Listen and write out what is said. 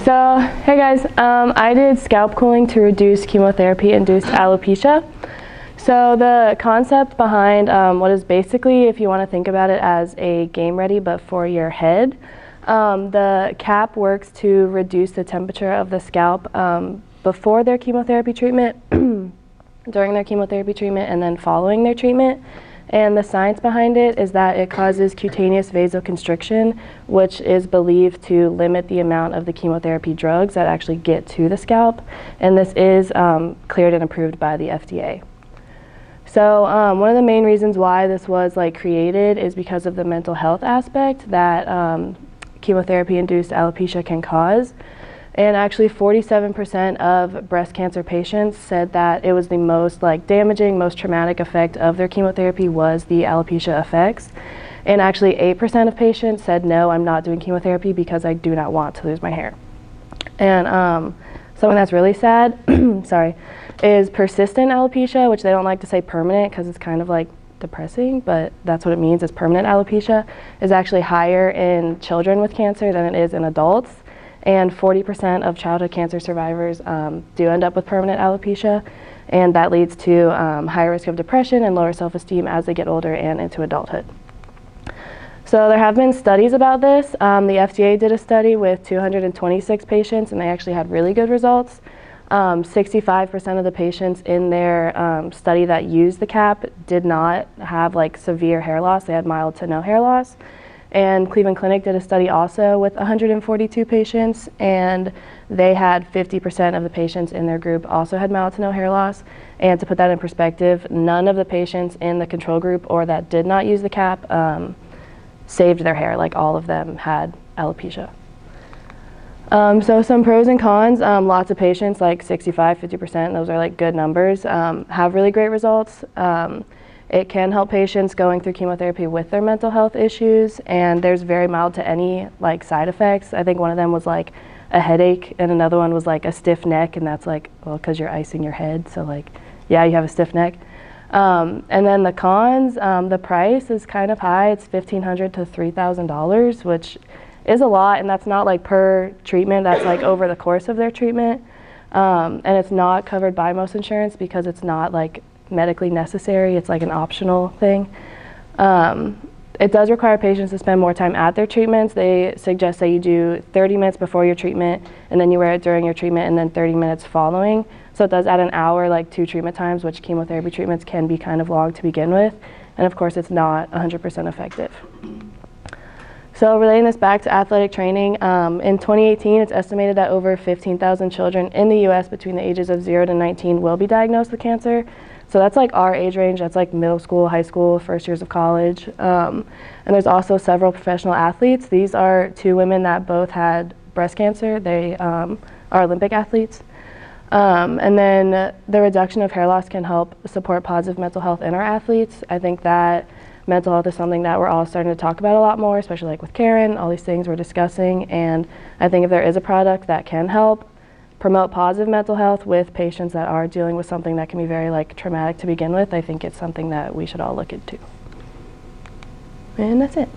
So, hey guys, I did scalp cooling to reduce chemotherapy-induced alopecia. So the concept behind what is basically, if you want to think about it as a game ready but for your head, the cap works to reduce the temperature of the scalp before their chemotherapy treatment, during their chemotherapy treatment, and then following their treatment. And the science behind it is that it causes cutaneous vasoconstriction, which is believed to limit the amount of the chemotherapy drugs that actually get to the scalp. And this is cleared and approved by the FDA. So one of the main reasons why this was created is because of the mental health aspect that chemotherapy-induced alopecia can cause. And actually 47% of breast cancer patients said that it was the most damaging, most traumatic effect of their chemotherapy was the alopecia effects. And actually 8% of patients said, no, I'm not doing chemotherapy because I do not want to lose my hair. And something that's really sad, sorry, is persistent alopecia, which they don't like to say permanent because it's kind of depressing, but that's what it means, is permanent alopecia, is actually higher in children with cancer than it is in adults. And 40% of childhood cancer survivors do end up with permanent alopecia, and that leads to higher risk of depression and lower self-esteem as they get older and into adulthood. So there have been studies about this. The FDA did a study with 226 patients, and they actually had really good results. 65% of the patients in their study that used the cap did not have severe hair loss. They had mild to no hair loss. And Cleveland Clinic did a study also with 142 patients, and they had 50% of the patients in their group also had mild to no hair loss. And to put that in perspective, none of the patients in the control group or that did not use the cap saved their hair. All of them had alopecia. So some pros and cons, lots of patients, 65, 50%, those are good numbers, have really great results. It can help patients going through chemotherapy with their mental health issues, and there's very mild to any side effects. I think one of them was a headache, and another one was a stiff neck, and that's well, because you're icing your head, so yeah, you have a stiff neck. And then the cons, the price is kind of high. It's $1,500 to $3,000, which is a lot, and that's not per treatment, that's over the course of their treatment. And it's not covered by most insurance because it's not medically necessary. It's an optional thing. It does require patients to spend more time at their treatments. They suggest that you do 30 minutes before your treatment, and then you wear it during your treatment, and then 30 minutes following. So it does add an hour, 2 treatment times, which chemotherapy treatments can be kind of long to begin with. And of course, it's not 100% effective. So relating this back to athletic training, in 2018, it's estimated that over 15,000 children in the U.S. between the ages of 0 to 19 will be diagnosed with cancer. So that's our age range. That's middle school, high school, first years of college. And there's also several professional athletes. These are 2 women that both had breast cancer. They are Olympic athletes. And then the reduction of hair loss can help support positive mental health in our athletes. I think that mental health is something that we're all starting to talk about a lot more, especially with Karen, all these things we're discussing. And I think if there is a product that can help promote positive mental health with patients that are dealing with something that can be very traumatic to begin with, I think it's something that we should all look into. And that's it.